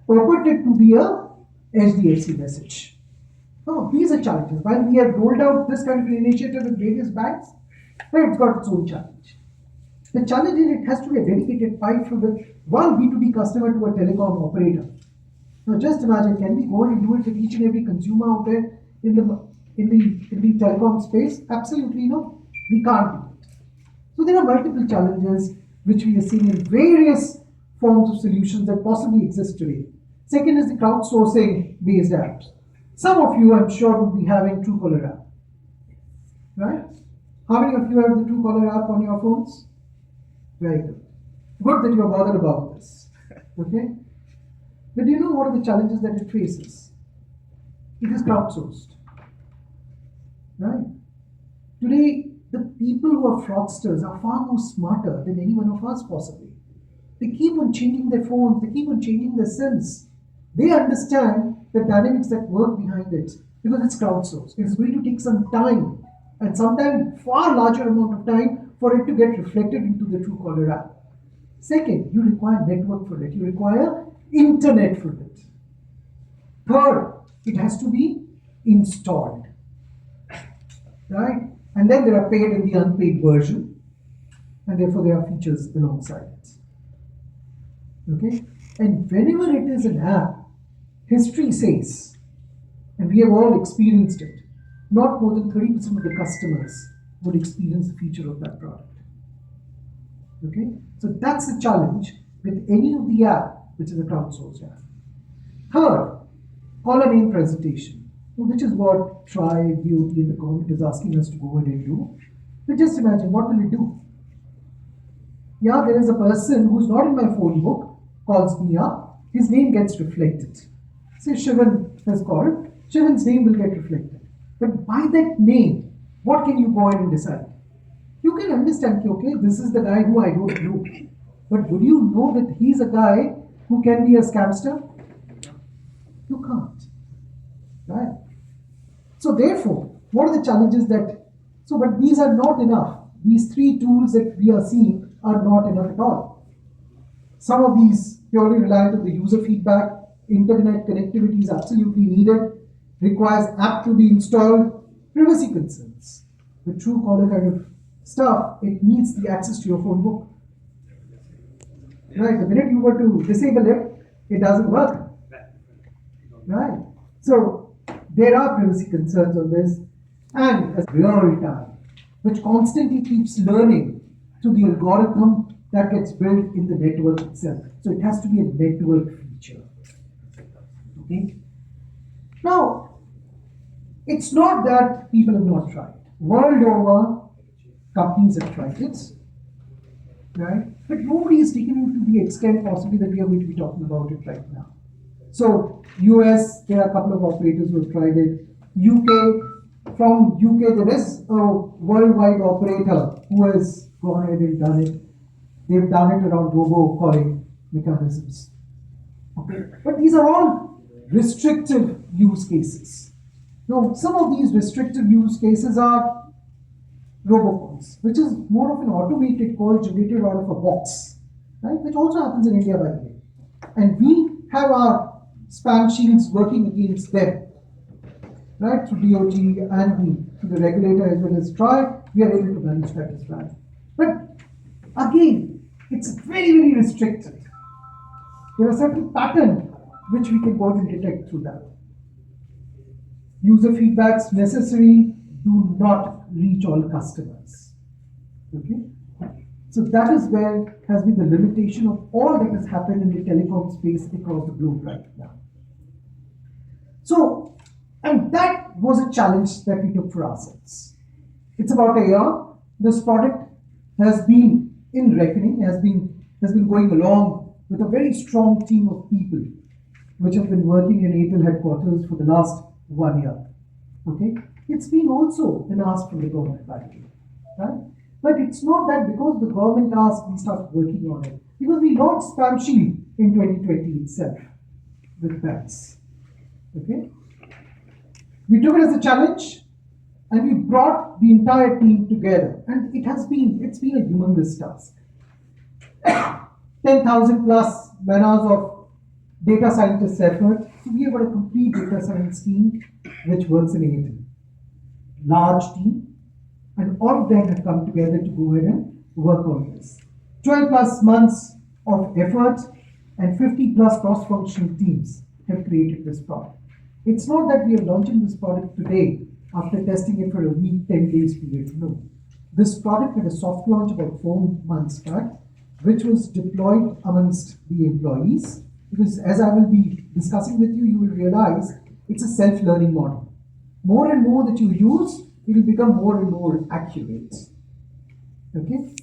purported to be a HDFC message. Oh, these are challenges. While we have rolled out this kind of initiative with various banks, but it's got its own challenge. The challenge is it has to be a dedicated pipe from the one B2B customer to a telecom operator. Now just imagine, can we go and do it with each and every consumer out there in the telecom space? Absolutely no. We can't do it. So there are multiple challenges which we are seeing in various forms of solutions that possibly exist today. Second is the crowdsourcing based apps. Some of you, I'm sure, would be having Truecaller app, right? How many of you have the Truecaller app on your phones? Very good. Good that you're bothered about this, okay? But do you know what are the challenges that it faces? It is crowdsourced, right? Today, the people who are fraudsters are far more smarter than any one of us possibly. They keep on changing their phones, they keep on changing their SIMs. They understand the dynamics that work behind it because it's crowdsourced. It's going to take some time and sometimes far larger amount of time for it to get reflected into the Truecaller app. Second, you require network for it. You require internet for it. Third, it has to be installed, right? And then there are paid and the unpaid version, and therefore there are features alongside it. Okay? And whenever it is an app, history says, and we have all experienced it, not more than 30% of the customers would experience the feature of that product. Okay? So that's the challenge with any of the app which is a crowdsourced app. Third, caller name presentation, which is what TRI, DOT and the government is asking us to go ahead and do. But just imagine, what will it do? Yeah, there is a person who's not in my phone book, calls me up, his name gets reflected. Say Shivan has called, Shivan's name will get reflected. But by that name, what can you go ahead and decide? You can understand, okay, this is the guy who I don't know. But would you know that he's a guy who can be a scamster? You can't. Right? So therefore, what are the challenges but these are not enough. These three tools that we are seeing are not enough at all. Some of these purely reliant on the user feedback, internet connectivity is absolutely needed, requires app to be installed, privacy concerns. The Truecaller kind of stuff, it needs the access to your phone book. Right, the minute you were to disable it, it doesn't work. Right, so there are privacy concerns on this, and as real time, which constantly keeps learning to the algorithm that gets built in the network itself. So it has to be a network feature. Okay. Now, it's not that people have not tried. World over, companies have tried it, right? But nobody is taking it to the extent possibly that we are going to be talking about it right now. So, US, there are a couple of operators who have tried it. UK, from UK, there is a worldwide operator who has gone ahead and done it. They've done it around robo-calling mechanisms. Okay, but these are all restrictive use cases. Now, some of these restrictive use cases are robocalls, which is more of an automated call generated out of a box, right? Which also happens in India, by the way. And we have our spam shields working against them, right? Through DOT and through the regulator as well as TRI, we are able to manage that as well. But again, it's very, very restricted. There are certain patterns which we can go and detect through that. User feedbacks necessary, do not reach all customers. Okay? So that is where has been the limitation of all that has happened in the telecom space across the globe right now. So, and that was a challenge that we took for ourselves. It's about a year. This product has been in reckoning, has been going along with a very strong team of people which have been working in Airtel headquarters for the last 1 year. Okay? It's been also an ask from the government, by the way, right? But it's not that because the government asked, we started working on it. Because we launched Spam Shield in 2020 itself with banks. Okay? We took it as a challenge and we brought the entire team together. And it's been a humongous task. 10,000 plus man-hours of data scientists' effort. So we have got a complete data science team which works in Airtel. Large team, and all of them have come together to go ahead and work on this. 12 plus months of effort and 50 plus cross-functional teams have created this product. It's not that we are launching this product today after testing it for a week, 10 days period. No. This product had a soft launch about 4 months back, which was deployed amongst the employees. Because as I will be discussing with you, you will realize it's a self-learning model. More and more that you use, it will become more and more accurate. Okay?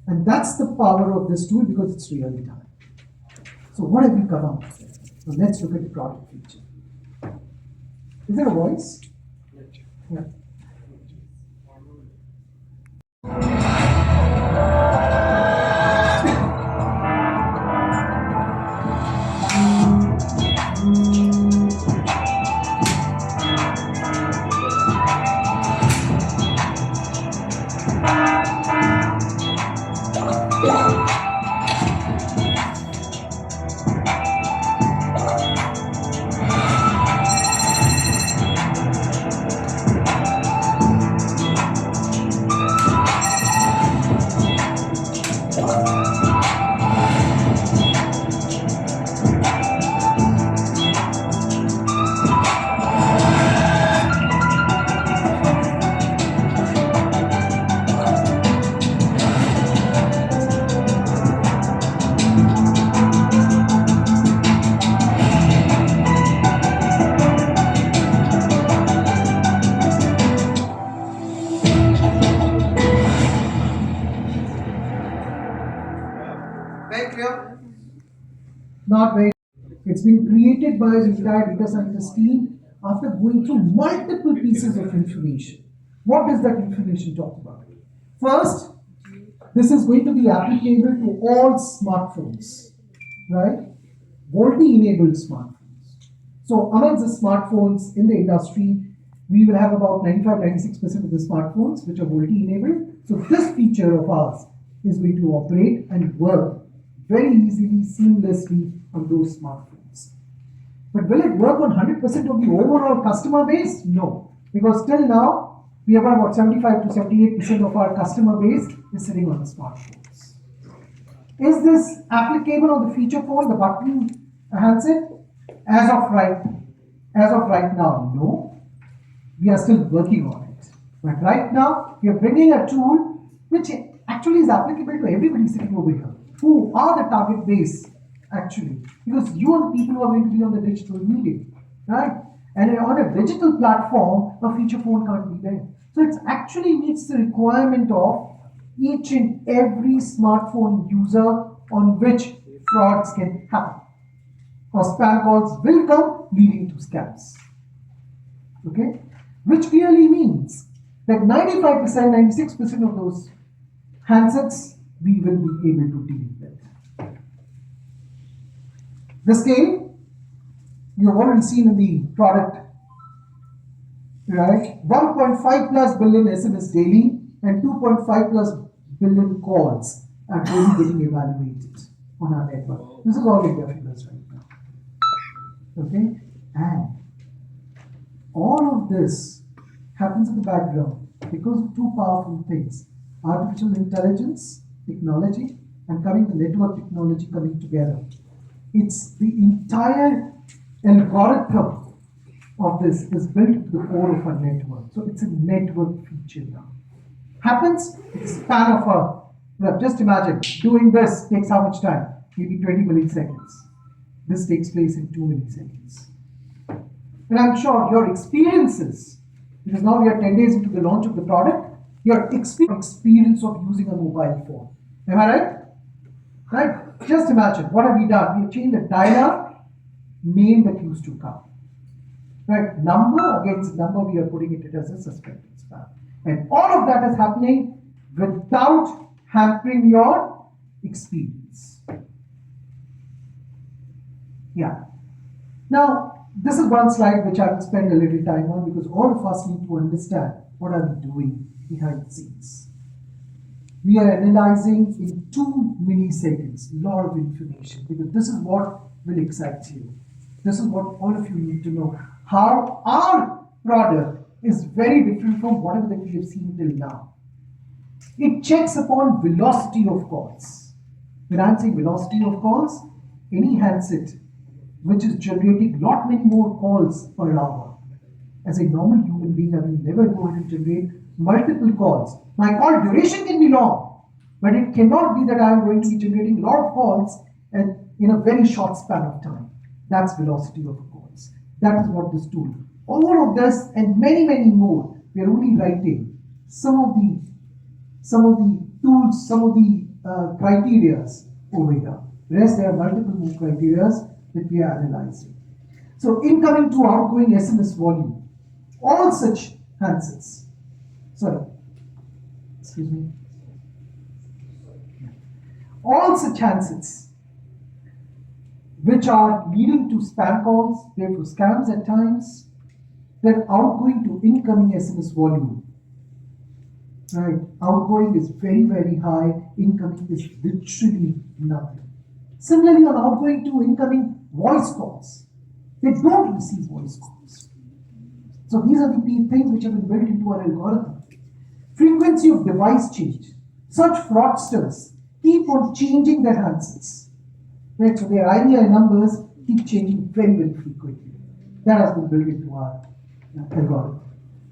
And that's the power of this tool because it's real time. So what have we come up with? So let's look at the product feature. Is there a voice? Yeah. Not very. It's been created by the entire data scientist team after going through multiple pieces of information. What does that information talk about? First, this is going to be applicable to all smartphones, right? VoLTE-enabled smartphones. So amongst the smartphones in the industry, we will have about 95-96% of the smartphones which are VoLTE-enabled. So this feature of ours is going to operate and work very easily, seamlessly on those smartphones. But will it work on 100% of the overall customer base? No, because till now, we have about 75 to 78% of our customer base is sitting on smartphones. Is this applicable on the feature phone, the button handset? As of right now, no. We are still working on it. But right now, we are bringing a tool which actually is applicable to everybody sitting over here. Who are the target base actually? Because you are the people who are going to be on the digital medium, right? And on a digital platform, a feature phone can't be there. So it actually meets the requirement of each and every smartphone user on which frauds can happen. Or spam calls will come leading to scams. Okay? Which clearly means that 95%, 96% of those handsets we will be able to deal with. The scale, you have already seen in the product, right? 1.5 plus billion SMS daily and 2.5 plus billion calls are daily getting evaluated on our network. This is all India figures right now. Okay? And all of this happens in the background because of two powerful things: artificial intelligence technology and the network technology coming together. It's the entire algorithm of this is built to the core of our network. So it's a network feature now. Happens in the span of just imagine doing this takes how much time? Maybe 20 milliseconds. This takes place in 2 milliseconds. And I'm sure your experiences, because now we are 10 days into the launch of the product, your experience of using a mobile phone. Am I right? Right? Just imagine, what have we done? We have changed the dial-up name that used to come. Right? Number against number, we are putting it as a suspected spam. And all of that is happening without hampering your experience. Yeah. Now, this is one slide which I will spend a little time on because all of us need to understand what are we doing behind the scenes. We are analyzing in 2 milliseconds, lot of information, because this is what will excite you. This is what all of you need to know. How our product is very different from whatever that we have seen till now. It checks upon velocity of calls. When I'm saying velocity of calls, any handset which is generating lot many more calls per hour. As a normal human being, I will never go ahead and generate multiple calls. My call duration can be long, but it cannot be that I am going to be generating a lot of calls and in a very short span of time. That's velocity of calls. That is what this tool. All of this and many, many more. We are only writing some of the tools, some of the criterias over here. Rest, there are multiple more criterias that we are analyzing. So incoming to outgoing SMS volume, all such handsets, all such handsets which are leading to spam calls, therefore scams at times, their outgoing to incoming SMS volume. Right, outgoing is very, very high, incoming is literally nothing. Similarly, on outgoing to incoming voice calls, they don't receive voice calls. So these are the things which have been built into our algorithm. Frequency of device change. Such fraudsters keep on changing their handsets. Right, so their IMEI numbers keep changing very, very frequently. That has been built into our algorithm.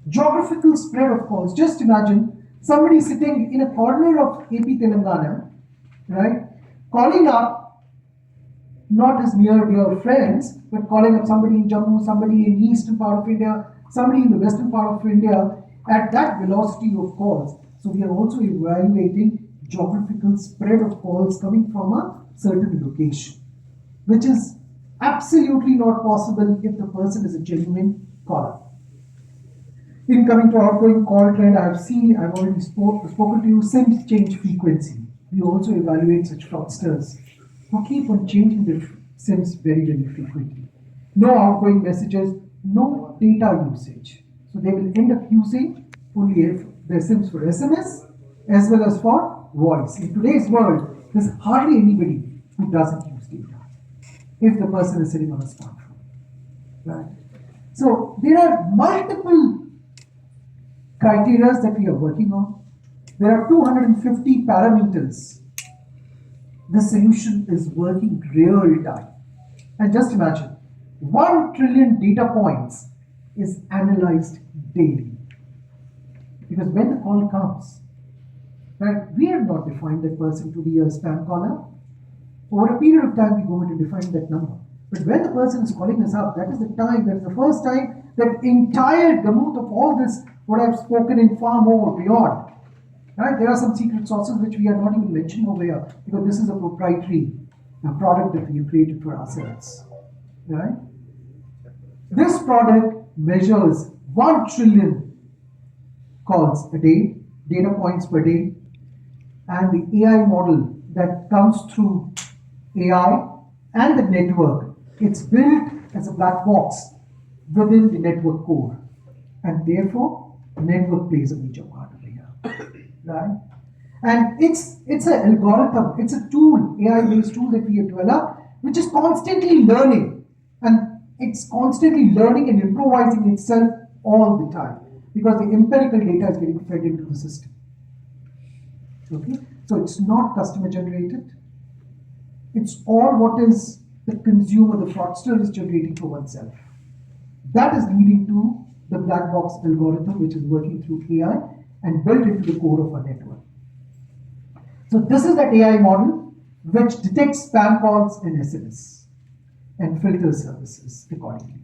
Geographical spread of calls. Just imagine somebody sitting in a corner of AP Telangana, right, calling up not his near dear friends, but calling up somebody in Jammu, somebody in the eastern part of India, somebody in the western part of India at that velocity of calls. So we are also evaluating geographical spread of calls coming from a certain location, which is absolutely not possible if the person is a genuine caller. Incoming to outgoing call trend, I've already spoken to you, SIM change frequency. We also evaluate such fraudsters who keep on changing their SIMs very, very frequently. No outgoing messages, no data usage. So they will end up using only their SIMs for SMS as well as for voice. In today's world, there's hardly anybody who doesn't use data if the person is sitting on a smartphone. Right? So there are multiple criteria that we are working on. There are 250 parameters. The solution is working real time. And just imagine, 1 trillion data points is analyzed daily. Because when the call comes, right, we have not defined that person to be a spam caller. Over a period of time, we go ahead and define that number. But when the person is calling us up, that is the time, that is the first time that entire gamut of all this, what I've spoken in far more beyond. Right? There are some secret sauces which we are not even mentioning over here because this is a proprietary product that we have created for ourselves. Right? This product measures 1 trillion calls a day, data points per day, and the AI model that comes through AI and the network, it's built as a black box within the network core, and therefore network plays a major part over here. Right? And it's an algorithm, it's a tool, AI-based tool that we have developed, which is constantly learning, and it's constantly learning and improvising itself all the time because the empirical data is getting fed into the system. Okay, so it's not customer generated. It's all what is the consumer, the fraudster is generating for oneself. That is leading to the black box algorithm, which is working through AI and built into the core of our network. So this is that AI model which detects spam calls and SMS and filters services accordingly.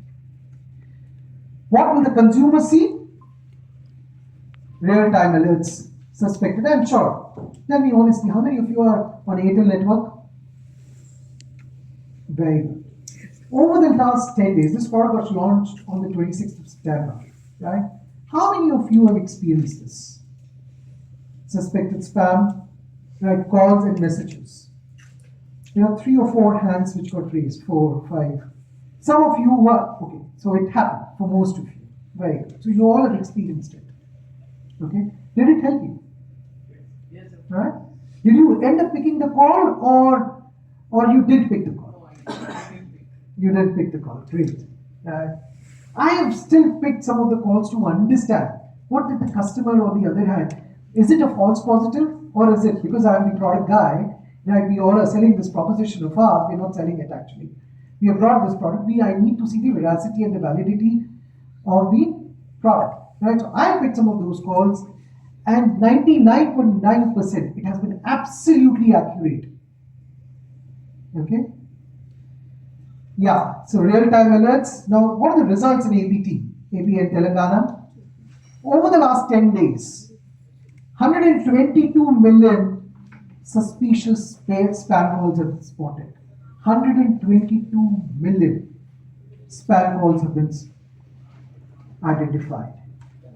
What will the consumer see? Real-time alerts suspected. I'm sure. Tell me honestly, how many of you are on Airtel network? Very good. Over the last 10 days, this product was launched on the 26th of September, right? How many of you have experienced this? Suspected spam, right? Calls and messages. There are 3 or 4 hands which got raised, 4 or 5. Some of you were, okay, so it happened for most of you. Very good. So you all have experienced it. Okay? Did it help you? Yes, of Right? Did you end up picking the call, or you did pick the call? You did pick the call. Great. I have still picked some of the calls to understand what did the customer, on the other hand, is it a false positive, or is it because I'm the product guy, right? We all are selling this proposition of ours, we're not selling it actually. We have brought this product, I need to see the veracity and the validity of the product, right? So I picked some of those calls, and 99.9% it has been absolutely accurate. Okay. Yeah, so real-time alerts. Now, what are the results in ABT, AB and Telangana? Over the last 10 days, 122 million suspicious spam calls have been spotted. 122 million spam calls have been identified.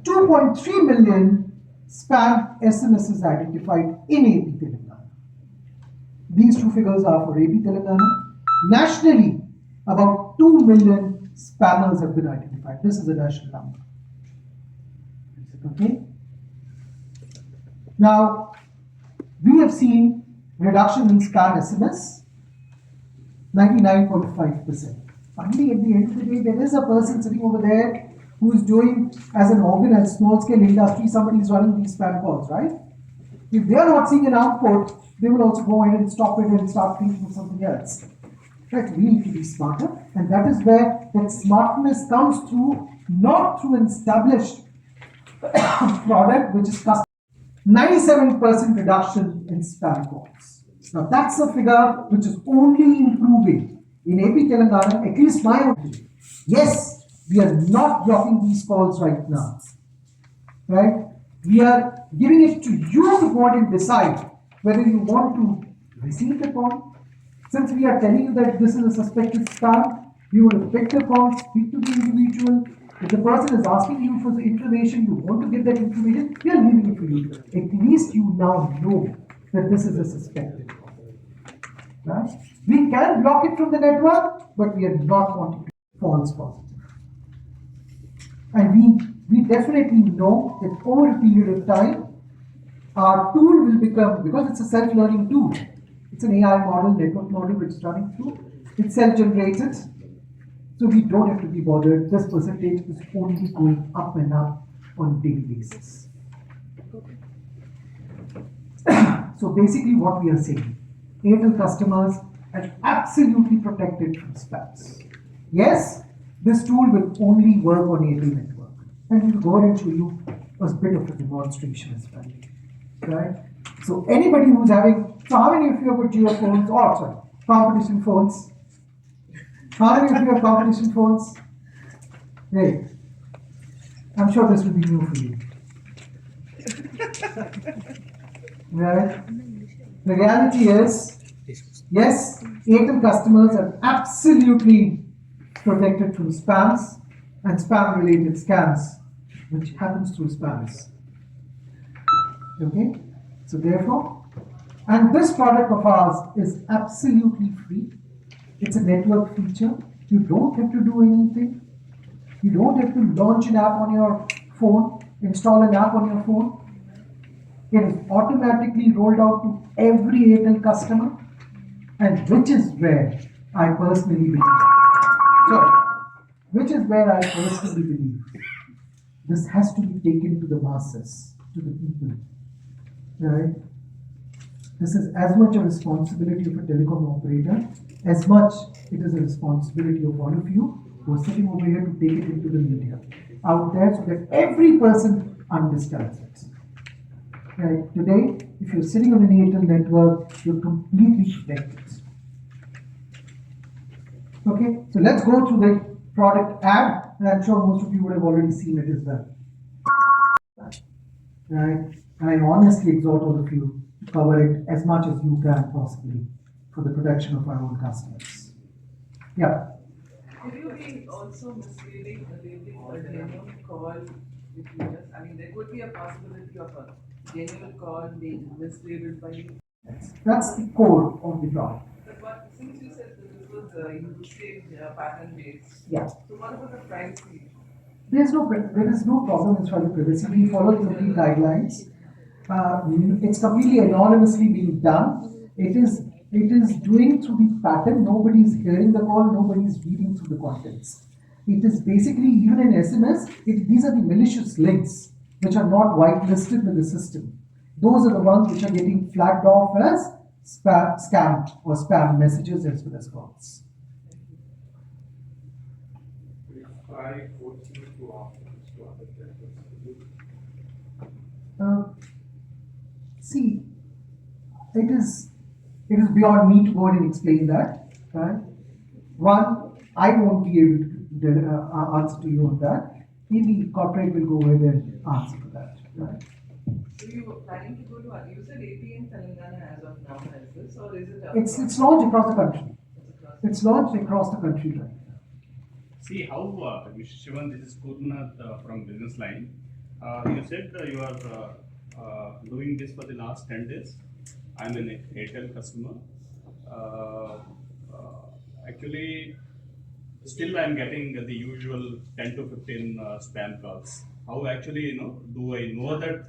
2.3 million spam SMSs identified in AP Telangana. These two figures are for AP Telangana. Nationally, about 2 million spammers have been identified. This is a national number. Okay. Now, we have seen reduction in spam SMS, 99.5%. Finally, at the end of the day, there is a person sitting over there who is doing, as an organized small-scale industry, somebody is running these spam calls, right? If they are not seeing an output, they will also go ahead and stop it and start thinking of something else. Right? We need to be smarter, and that is where that smartness comes through, not through an established product which is custom. 97% reduction in spam calls. Now that's a figure which is only improving in AP Telangana, at least my opinion. Yes, we are not blocking these calls right now. Right? We are giving it to you to go and decide whether you want to receive the call. Since we are telling you that this is a suspected spam, you will pick the call, speak to the individual. If the person is asking you for the information, you want to get that information, we are leaving it for you. At least you now know that this is a suspected call. Right? We can block it from the network, but we are not wanting to false positive. And we definitely know that over a period of time, our tool will become, because it's a self-learning tool, it's an AI model, network model which is running through, it's self-generated, so we don't have to be bothered. This percentage is only going up and up on a daily basis. So basically what we are saying, Airtel customers are absolutely protected from spams. Yes, this tool will only work on Airtel network, and we'll go ahead and show you a bit of a demonstration as well. Right? So anybody who's having, so how many of you have got Jio phones, or sorry, competition phones? How many of you have competition phones? Great. I'm sure this will be new for you. Right? The reality is, yes, Airtel customers are absolutely protected from spams and spam-related scams, which happens through spams. Okay? So therefore, and this product of ours is absolutely free. It's a network feature. You don't have to do anything. You don't have to launch an app on your phone, install an app on your phone. It is automatically rolled out to every Airtel customer, and which is where I personally believe. So, which is where I personally believe this has to be taken to the masses, to the people. Right? This is as much a responsibility of a telecom operator, as much it is a responsibility of all of you who are sitting over here to take it into the media out there so that every person understands it. Right? Today, if you're sitting on an Airtel network, you're completely protected. Okay, so let's go through the product ad, and I'm sure most of you would have already seen it as well. Right? And I honestly exhort all of you to cover it as much as you can possibly for the protection of our own customers. Yeah. Could you be also misleading a genuine call between us? I mean, there could be a possibility of a genuine call being mislabeled by you. That's the core of the product. But since you said that this was usage pattern based, Yeah. so what about the privacy? There is no problem as far as the privacy. We follow the complete guidelines. It's completely anonymously being done. It is doing through the pattern. Nobody's hearing the call. Nobody's reading through the contents. It is basically even in SMS. These are the malicious links which are not whitelisted with the system. Those are the ones which are getting flagged off as scammed or spam messages as well as calls. I coach you to options to understand See, it is beyond me to go ahead and explain that. Right? One, I won't be able to answer to you on that. Maybe corporate will go ahead and answer for that. Right? So you were planning to go to, you said AP in Telangana as of now, has this, or is it? It's launched across the country. across? It's launched across the country right now. See how, Mr. Shivan, this is Kurnath from Business Line. You said you are doing this for the last 10 days. I'm an Airtel customer. Actually, still I'm getting the usual 10 to 15 spam calls. How actually, do I know that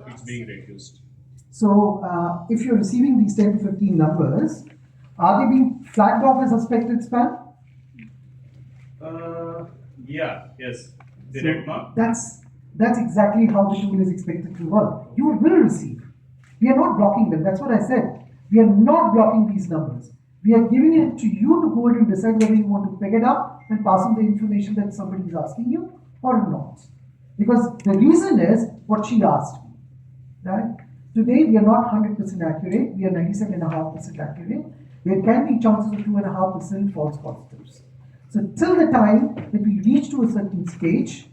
it's being reduced? So, if you're receiving these 10 to 15 numbers, are they being flagged off as suspected spam? Yeah, yes. The So red mark. that's exactly how the tool is expected to work. You will receive. We are not blocking them. That's what I said. We are not blocking these numbers. We are giving it to you to go ahead and decide whether you want to pick it up and pass on the information that somebody is asking you or not. Because the reason is what she asked me. Right? Today we are not 100% accurate. We are 97.5% accurate. There can be chances of 2.5% false positives. So till the time that we reach to a certain stage,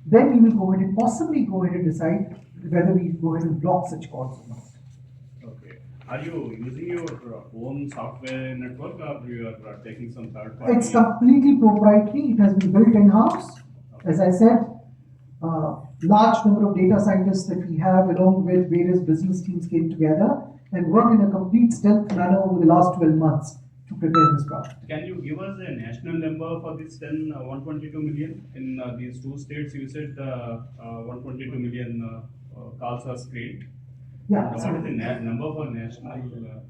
then we will go ahead and possibly go ahead and decide whether we go ahead and block such calls or not. Okay. Are you using your own software network or you are taking some third party? It's completely proprietary. It has been built in-house. As I said, large number of data scientists that we have along with various business teams came together and worked in a complete stealth manner over the last 12 months to prepare this product. Can you give us a national number for this 122 million? In these two states, you said 122 million calls are screened. Yeah. What is the number for national?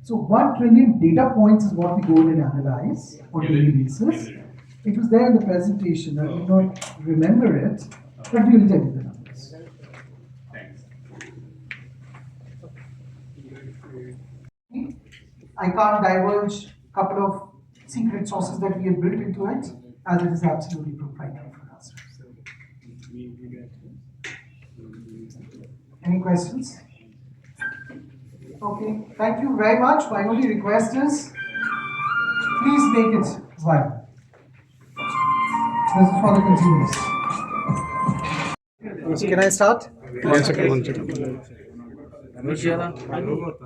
So 1 trillion data points is what we go ahead and analyze on a daily basis. It was there in the presentation. I do not remember it, but we will tell you the numbers. Thanks. I can't divulge a couple of secret sources that we have built into it, as it is absolutely proprietary for us. Any questions? Okay, thank you very much. My only request is, please make it viral. This is for the consumers. Can I start? One second.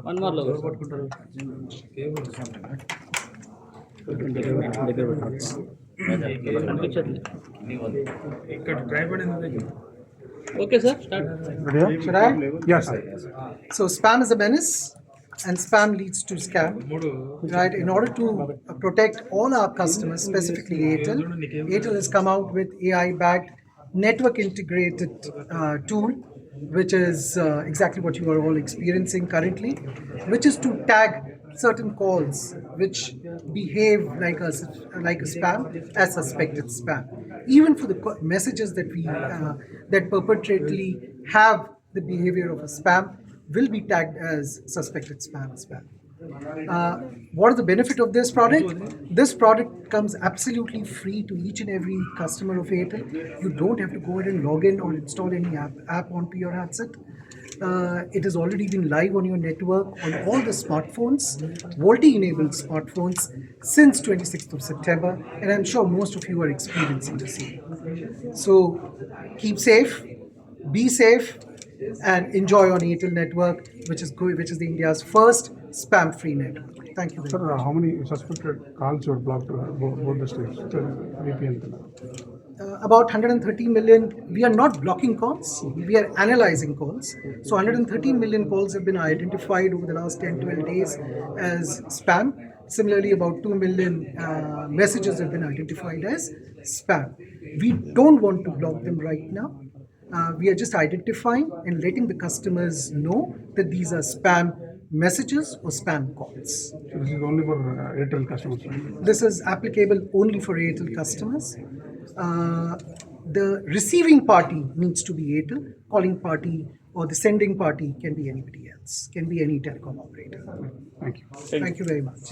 One more logo. Okay, sir. Start. Should I? Yes. So spam is a menace, and spam leads to scam. Right? In order to protect all our customers, specifically Airtel has come out with AI-backed, network-integrated tool, which is exactly what you are all experiencing currently, which is to tag certain calls which behave like a spam as suspected spam. Even for the messages that we that perpetually have the behavior of a spam will be tagged as suspected spam as well. What is the benefit of this product? This product comes absolutely free to each and every customer of Airtel. You don't have to go ahead and log in or install any app onto your handset. It has already been live on your network on all the smartphones, VoLTE-enabled smartphones, since 26th of September, and I'm sure most of you are experiencing the same. So keep safe, be safe, and enjoy on Airtel network, which is the India's first spam-free network. Thank you very Sir, much. how many suspected calls were blocked both the states? VPN. About 130 million. We are not blocking calls, we are analyzing calls. So 130 million calls have been identified over the last 10-12 days as spam. Similarly, about 2 million messages have been identified as spam. We don't want to block them right now. We are just identifying and letting the customers know that these are spam messages or spam calls. So this is only for Airtel customers, right? This is applicable only for Airtel customers. The receiving party needs to be Airtel, calling party or the sending party can be anybody else, can be any telecom operator. Thank you. Thank you very much.